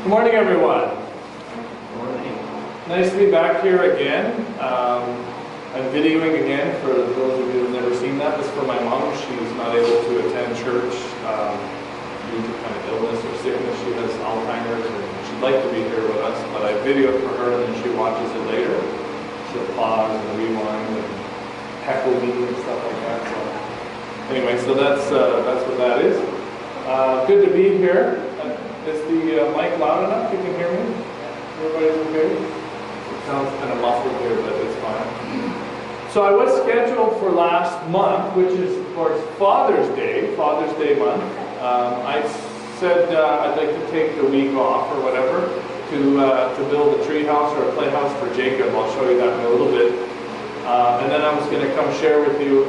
Good morning, everyone. Good morning. Nice to be back here again. I'm videoing again for those of you who have never seen that. This is for my mom. She's not able to attend church due to kind of illness or sickness. She has Alzheimer's and she'd like to be here with us, but I videoed for her and then she watches it later. She'll pause and rewind and heckle me and stuff like that. So anyway, so that's what that is. Good to be here. Is the mic loud enough? You can hear me? Everybody's okay? It sounds kind of muffled here, but it's fine. So I was scheduled for last month, which is, of course, Father's Day month. I said I'd like to take the week off or whatever to build a tree house or a playhouse for Jacob. I'll show you that in a little bit. And then I was going to come share with you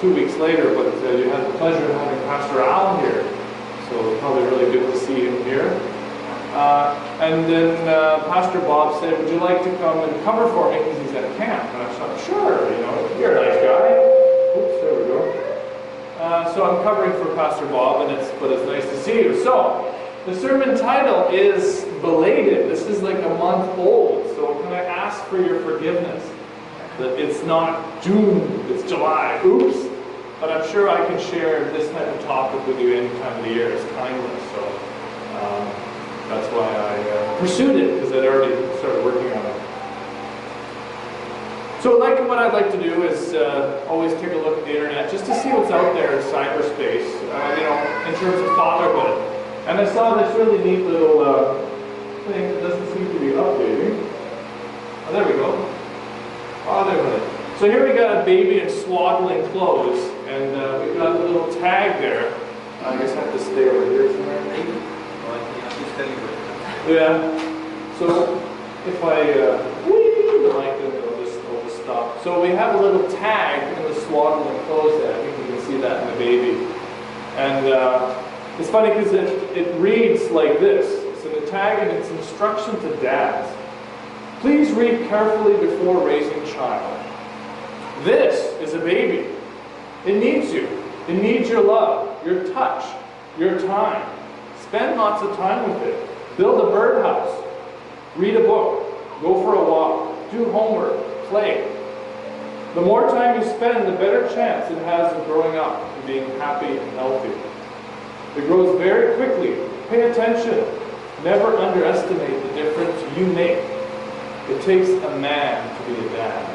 2 weeks later, but you had the pleasure of having Pastor Al here. So it's probably really good to see him here. And then Pastor Bob said, would you like to come and cover for me because he's at camp? And I thought, sure, you're a nice guy. Oops, there we go. So I'm covering for Pastor Bob, but it's nice to see you. So the sermon title is Belated. This is like a month old. So can I ask for your forgiveness? That it's not June, it's July. Oops. But I'm sure I can share this type of topic with you any time of the year. It's timeless. So that's why I pursued it, because I'd already started working on it. So what I'd like to do is always take a look at the internet just to see what's out there in cyberspace, in terms of fatherhood. And I saw this really neat little thing that doesn't seem to be updating. Oh, there we go. Oh, there we go. So here we got a baby in swaddling clothes, and we've got a little tag there. I guess I have to stay over here somewhere, maybe? Yeah. So if I the mic, then it'll just stop. So we have a little tag in the swaddling clothes there. I think you can see that in the baby. And it's funny because it reads like this. It's in the tag and it's instruction to dads. Please read carefully before raising child. This is a baby. It needs you. It needs your love, your touch, your time. Spend lots of time with it. Build a birdhouse. Read a book. Go for a walk. Do homework. Play. The more time you spend, the better chance it has of growing up and being happy and healthy. It grows very quickly. Pay attention. Never underestimate the difference you make. It takes a man to be a dad.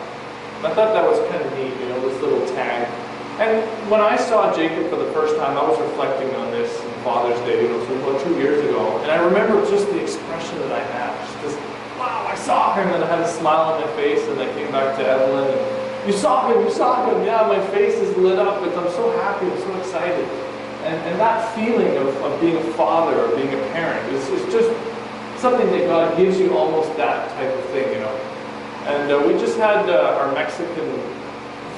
I thought that was kind of neat, this little tag. And when I saw Jacob for the first time, I was reflecting on this on Father's Day, so about 2 years ago. And I remember just the expression that I had. Just this, wow, I saw him, and I had a smile on my face, and I came back to Evelyn, and you saw him, yeah, my face is lit up, and I'm so happy, I'm so excited. And that feeling of being a father or being a parent is just something that God gives you, almost that type of thing, And we just had our Mexican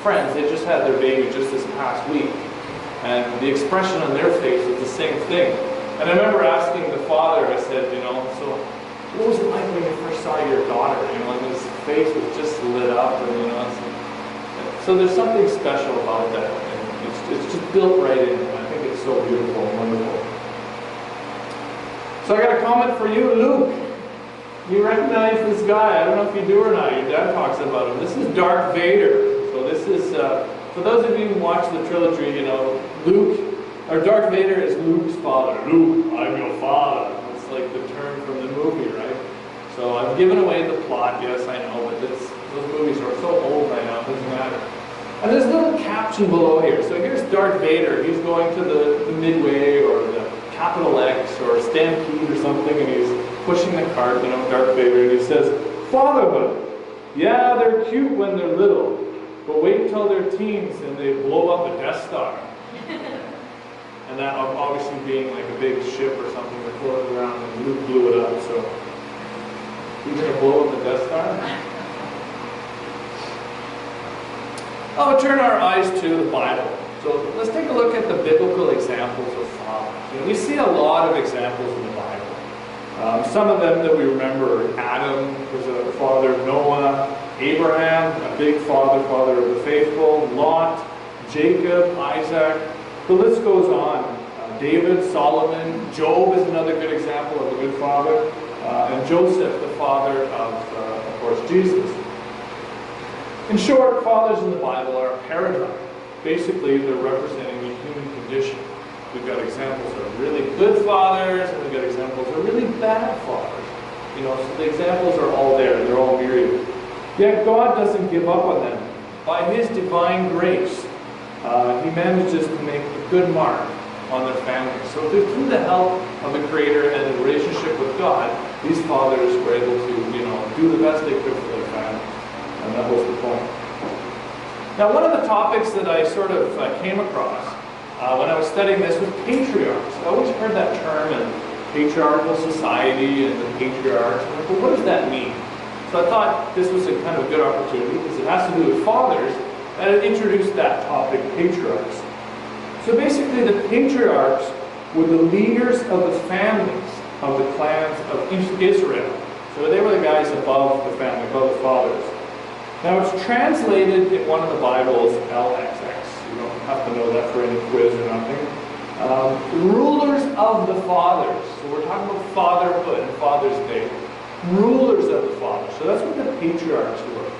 friends, they just had their baby just this past week. And the expression on their face was the same thing. And I remember asking the father, I said, so what was it like when you first saw your daughter? And his face was just lit up. And, so there's something special about that. And it's just built right in. And I think it's so beautiful and wonderful. So I got a comment for you, Luke. You recognize this guy. I don't know if you do or not. Your dad talks about him. This is Darth Vader. So this is, for those of you who watch the trilogy, Darth Vader is Luke's father. Luke, I'm your father. It's like the term from the movie, right? So I've given away the plot, yes, I know, but those movies are so old by now, it doesn't matter. And there's a little caption below here. So here's Darth Vader. He's going to the Midway or the Capital X or Stampede or something, and he's pushing the cart, Darth Vader, and he says, fatherhood. Yeah, they're cute when they're little, but wait till they're teens and they blow up a Death Star. And that obviously being like a big ship or something that's floating around, and Luke blew it up, so you're going to blow up the Death Star? Oh, turn our eyes to the Bible. So let's take a look at the biblical examples of fathers. We see a lot of examples in the Bible. Some of them that we remember, Adam was a father of Noah, Abraham, a big father of the faithful, Lot, Jacob, Isaac. The list goes on. David, Solomon, Job is another good example of a good father, and Joseph, the father of course, Jesus. In short, fathers in the Bible are a paradigm. Basically, they're representing the human condition. We've got examples of really good fathers, and we've got examples of really bad fathers. You know, so the examples are all there. They're all myriad. Yet God doesn't give up on them. By His divine grace, He manages to make a good mark on their families. So through the help of the Creator and the relationship with God, these fathers were able to, you know, do the best they could for their families. And that was the point. Now, one of the topics that I sort of came across when I was studying this was patriarchs. I always heard that term in patriarchal society and the patriarchs. I'm like, well, what does that mean? So I thought this was a kind of a good opportunity because it has to do with fathers, and it introduced that topic, patriarchs. So basically, the patriarchs were the leaders of the families of the clans of Israel. So they were the guys above the family, above the fathers. Now it's translated in one of the Bibles, LXX. You don't have to know that for any quiz or nothing. Rulers of the fathers. So we're talking about fatherhood and Father's Day. Rulers of the fathers. So that's what the patriarchs were.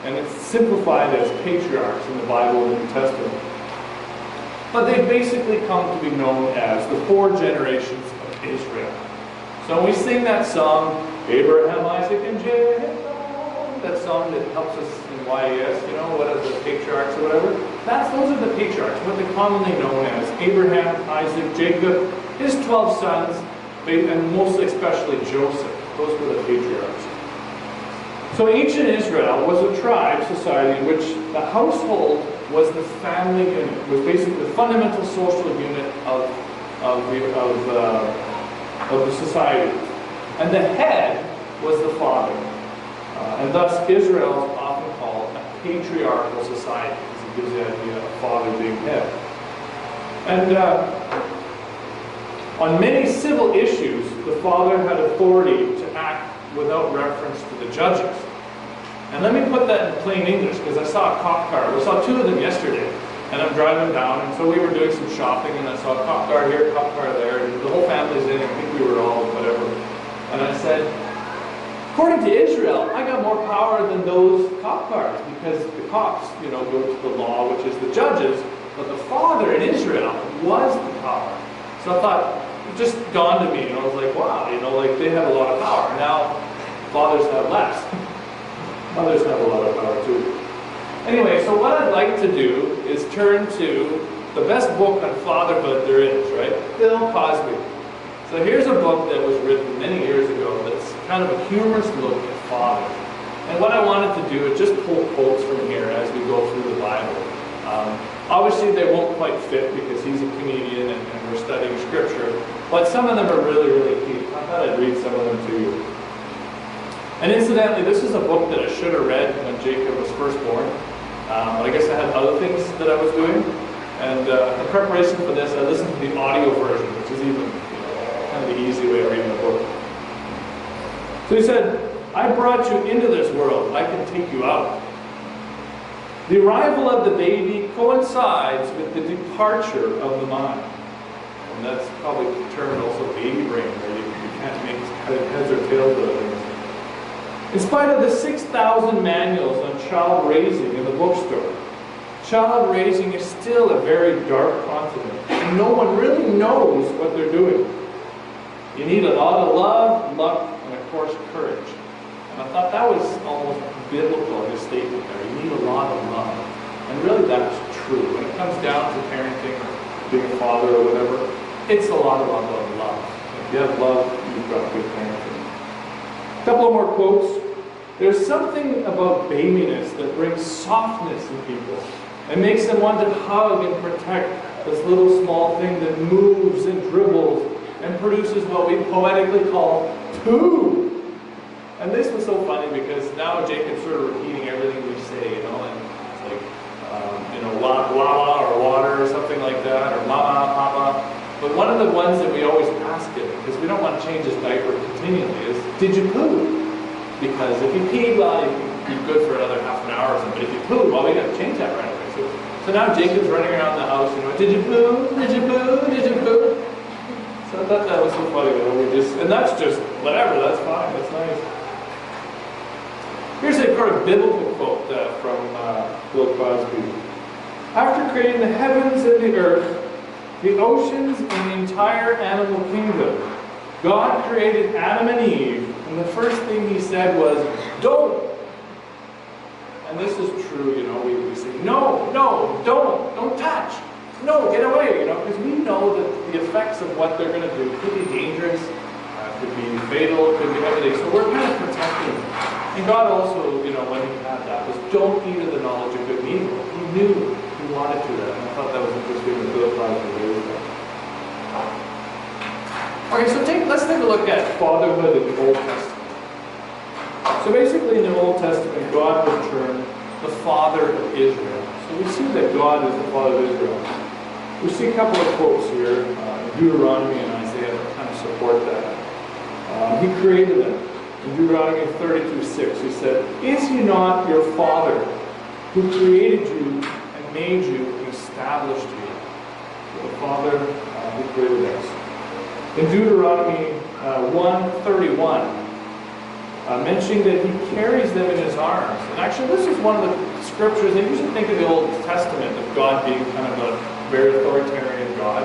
And it's simplified as patriarchs in the Bible and the New Testament. But they basically come to be known as the 4 generations of Israel. So when we sing that song, Abraham, Isaac, and Jacob, that song that helps us in YES, you know, what are the patriarchs or whatever, those are the patriarchs, what they're commonly known as. Abraham, Isaac, Jacob, his 12 sons, and most especially Joseph. Those were the patriarchs. So ancient Israel was a tribe society in which the household was the family unit, was basically the fundamental social unit of the society. And the head was the father. And thus Israel is often called a patriarchal society, because it gives the idea of a father being head. And on many civil issues, the father had authority to act without reference to the judges. And let me put that in plain English, because I saw a cop car. We saw 2 of them yesterday, and I'm driving down, and so we were doing some shopping, and I saw a cop car here, a cop car there, and the whole family's in, I think we were all whatever. And I said, according to Israel, I got more power than those cop cars, because the cops, you know, go to the law, which is the judges, but the father in Israel was the power. So I thought, it just dawned on me, and I was like, wow, you know, like they have a lot of power. Now, fathers have less. Mothers have a lot of power too. Anyway, so what I'd like to do is turn to the best book on fatherhood there is, right? Bill Cosby. So here's a book that was written many years ago that's kind of a humorous look at father. And what I wanted to do is just pull quotes from here as we go through the Bible. Obviously they won't quite fit because he's a comedian and we're studying scripture, but some of them are really, really key. I thought I'd read some of them to you. And incidentally, this is a book that I should have read when Jacob was first born. But I guess I had other things that I was doing. And in preparation for this, I listened to the audio version, which is even kind of the easy way of reading the book. So he said, I brought you into this world, I can take you out. The arrival of the baby coincides with the departure of the mind. And that's probably termed also baby brain, where you can't make heads or tails of things. In spite of the 6,000 manuals on child raising in the bookstore, child raising is still a very dark continent, and no one really knows what they're doing. You need a lot of love, luck, and of course courage. And I thought that was almost biblical, his statement there. You need a lot of love. And really that's true. When it comes down to parenting, or being a father or whatever, it's a lot about love. If you have love, you've got good parenting. A couple of more quotes. There's something about babiness that brings softness in people and makes them want to hug and protect this little small thing that moves and dribbles and produces what we poetically call two. And this was so funny because now Jacob's sort of repeating everything we say, you know, and it's like, la or water or something like that, or mama, papa. But one of the ones that we always ask him, because we don't want to change his diaper continually, is, did you poo? Because if you peed, well, you can be good for another half an hour or something. But if you poo, well, we got to change that right away. So now Jacob's running around the house, you know, did you poo? Did you poo? Did you poo? And that's just whatever, that's fine, that's nice. Here's a kind of biblical quote from Bill Crosby. After creating the heavens and the earth, the oceans and the entire animal kingdom, God created Adam and Eve, and the first thing he said was, don't! And this is true, you know, we say, no, don't touch! No, get away, you know, because we know that the effects of what they're going to do could be dangerous, could be fatal, could be everything, so we're kind of protecting them. And God also, you know, when he had that, was don't eat of the knowledge of good and evil. He knew he wanted to that, and I thought that was interesting that Bill Crosby raised that. Okay, so let's take a look at fatherhood in the Old Testament. So basically in the Old Testament, God was termed the father of Israel. So we see that God is the father of Israel. We see a couple of quotes here, Deuteronomy and Isaiah that kind of support that. He created them. In Deuteronomy 32:6, he said, is he not your father who created you and made you and established you? So the father who created us. In Deuteronomy 1:31, mentioning that he carries them in his arms. And actually, this is one of the scriptures, they usually think of the Old Testament of God being kind of a very authoritarian God.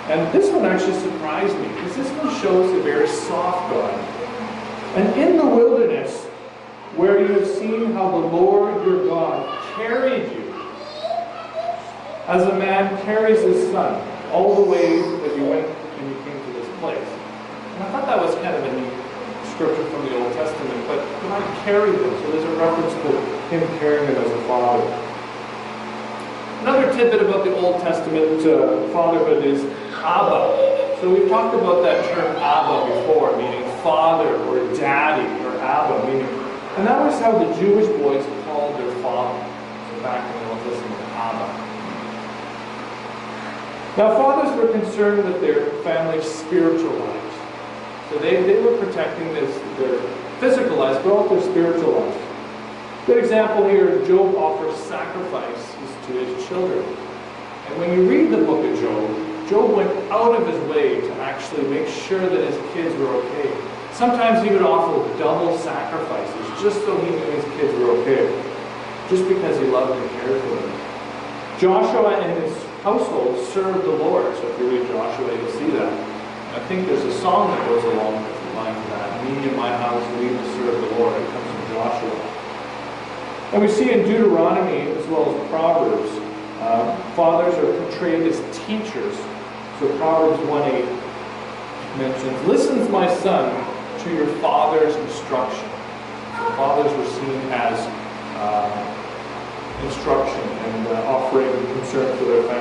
And this one actually surprised me, because this one shows a very soft God. And in the wilderness, where you have seen how the Lord your God carried you, as a man carries his son, all the way that you went and you came to this place. And I thought that was kind of a neat scripture from the Old Testament, but God carried them, so there's a reference to him carrying them as a father. Another tidbit about the Old Testament fatherhood is Abba. So we've talked about that term Abba before, meaning father or daddy, or Abba, meaning, and that was how the Jewish boys called their father. So back in the Old Testament, Abba. Now fathers were concerned with their family's spiritual lives. So they were protecting their physical lives, but also their spiritual lives. Good example here, Job offers sacrifices to his children. And when you read the book of Job, Job went out of his way to actually make sure that his kids were okay. Sometimes he would offer double sacrifices just so he knew his kids were okay, just because he loved and cared for them. Joshua and his household served the Lord. So if you read Joshua, you'll see that. And I think there's a song that goes along with the line of that. Me and my house, we will serve the Lord. It comes from Joshua. And we see in Deuteronomy as well as Proverbs, fathers are portrayed as teachers. So Proverbs 1:8 mentions, listen, my son, to your father's instruction. So fathers were seen as instruction and offering concern for their family.